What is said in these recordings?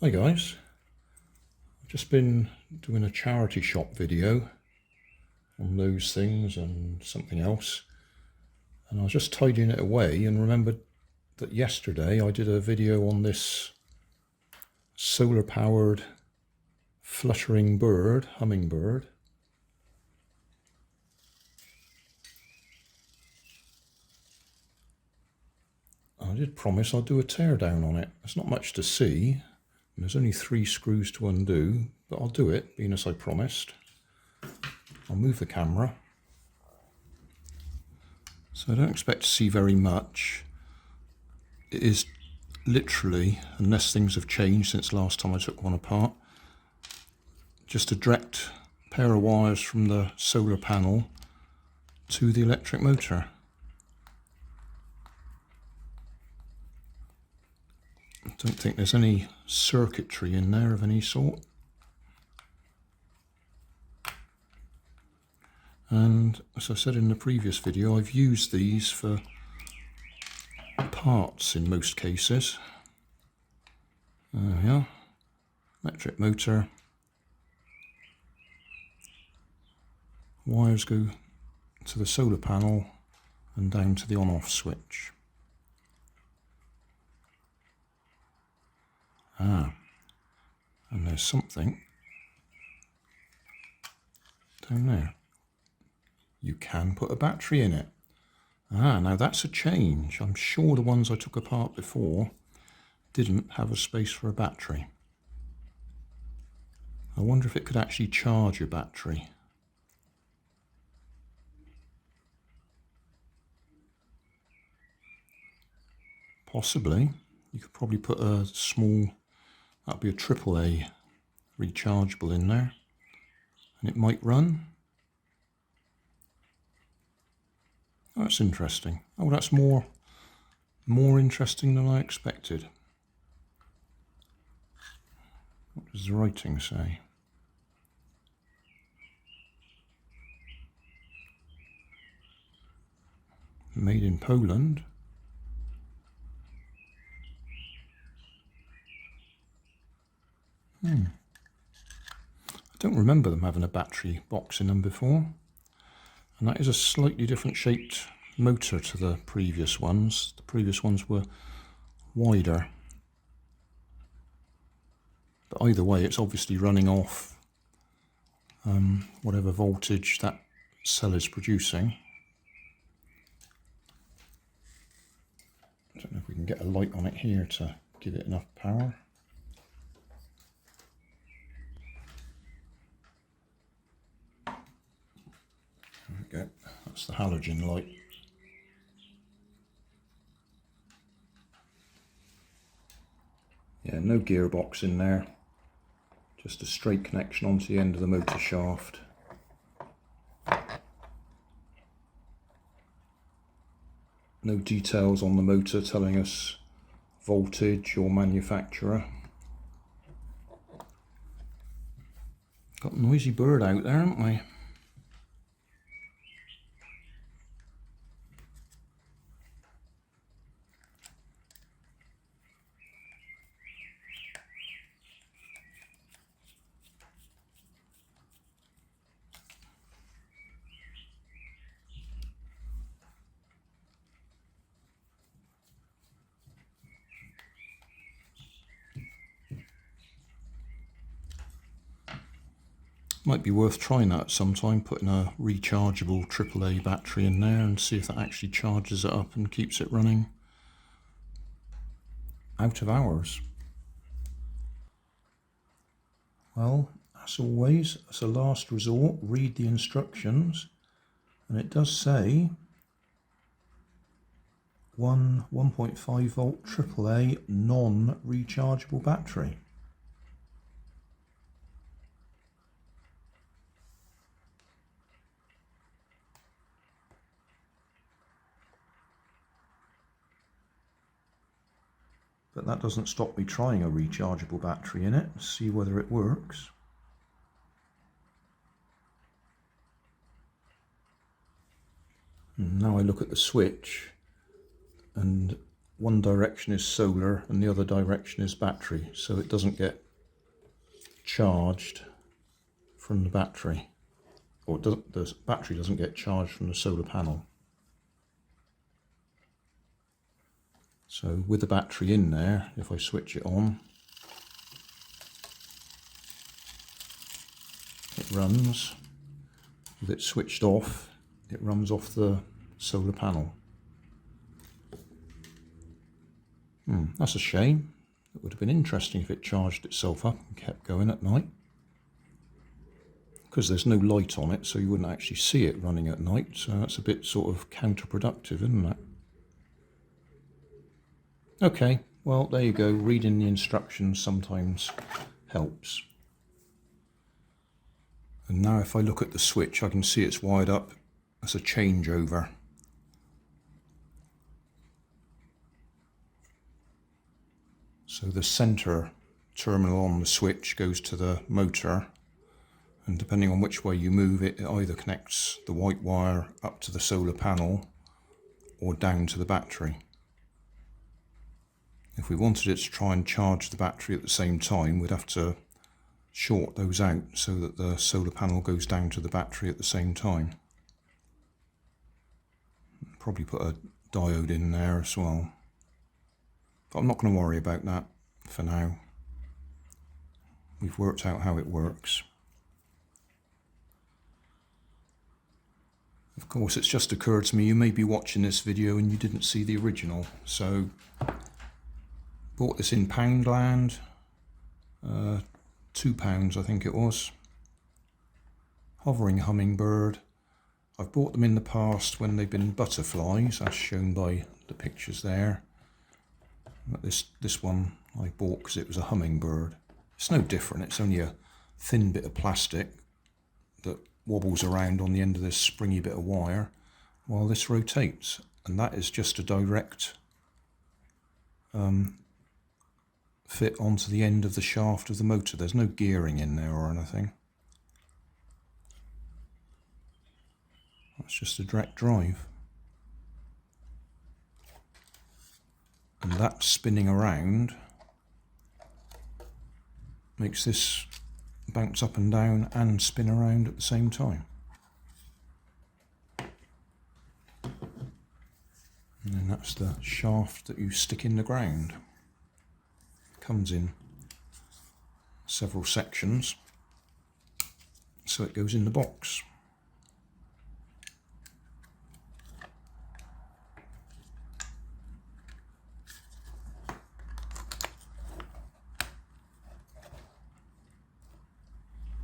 Hi guys, I've just been doing a charity shop video on those things and something else, and I was just tidying it away and remembered that yesterday I did a video on this solar powered fluttering bird, hummingbird. I did promise I'd do a teardown on it. There's not much to see. And there's only 3 screws to undo, but I'll do it, being as I promised. I'll move the camera. So I don't expect to see very much. It is literally, unless things have changed since last time I took one apart, just a direct pair of wires from the solar panel to the electric motor. I don't think there's any circuitry in there of any sort. And as I said in the previous video, I've used these for parts in most cases. There we are. Electric motor. Wires go to the solar panel and down to the on-off switch. And there's something down there. You can put a battery in it. Now that's a change. I'm sure the ones I took apart before didn't have a space for a battery. I wonder if it could actually charge your battery. Possibly. You could probably put a small, that'd be a AAA rechargeable in there, and it might run. Oh, that's interesting. Oh, that's more interesting than I expected. What does the writing say? Made in Poland. I don't remember them having a battery box in them before. And that is a slightly different shaped motor to the previous ones. The previous ones were wider. But either way, it's obviously running off whatever voltage that cell is producing. I don't know if we can get a light on it here to give it enough power. There we go, that's the halogen light. Yeah, no gearbox in there, just a straight connection onto the end of the motor shaft. No details on the motor telling us voltage or manufacturer. Got a noisy bird out there, haven't we? Might be worth trying that at some time, putting a rechargeable AAA battery in there and see if that actually charges it up and keeps it running out of hours. Well, as always, as a last resort, read the instructions, and it does say 1.5 volt AAA non-rechargeable battery. But that doesn't stop me trying a rechargeable battery in it, see whether it works. And now I look at the switch, and one direction is solar and the other direction is battery, so it doesn't get charged from the battery, or the battery doesn't get charged from the solar panel. So with the battery in there, if I switch it on, it runs. With it switched off, it runs off the solar panel. That's a shame. It would have been interesting if it charged itself up and kept going at night. Because there's no light on it, so you wouldn't actually see it running at night, so that's a bit sort of counterproductive, isn't it? Okay, well there you go, reading the instructions sometimes helps. And now if I look at the switch, I can see it's wired up as a changeover. So the centre terminal on the switch goes to the motor, and depending on which way you move it, it either connects the white wire up to the solar panel or down to the battery. If we wanted it to try and charge the battery at the same time, we'd have to short those out so that the solar panel goes down to the battery at the same time. Probably put a diode in there as well. But I'm not going to worry about that for now. We've worked out how it works. Of course, it's just occurred to me you may be watching this video and you didn't see the original. So, bought this in Poundland, £2 I think it was. Hovering hummingbird. I've bought them in the past when they've been butterflies, as shown by the pictures there. But this one I bought because it was a hummingbird. It's no different, it's only a thin bit of plastic that wobbles around on the end of this springy bit of wire while this rotates, and that is just a direct fit onto the end of the shaft of the motor. There's no gearing in there or anything. That's just a direct drive. And that spinning around makes this bounce up and down and spin around at the same time. And then that's the shaft that you stick in the ground. It comes in several sections, so it goes in the box.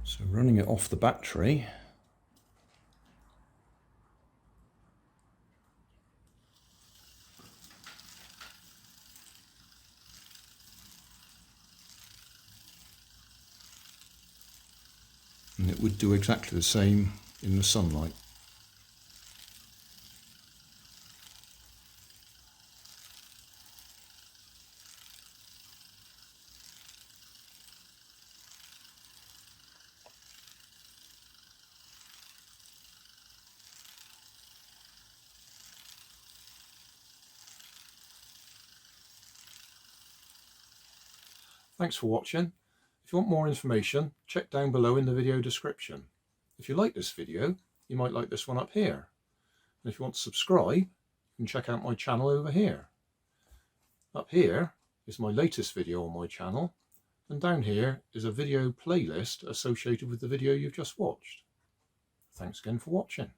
So running it off the battery, and it would do exactly the same in the sunlight. Thanks for watching. If you want more information, check down below in the video description. If you like this video, you might like this one up here. And if you want to subscribe, you can check out my channel over here. Up here is my latest video on my channel, and down here is a video playlist associated with the video you've just watched. Thanks again for watching.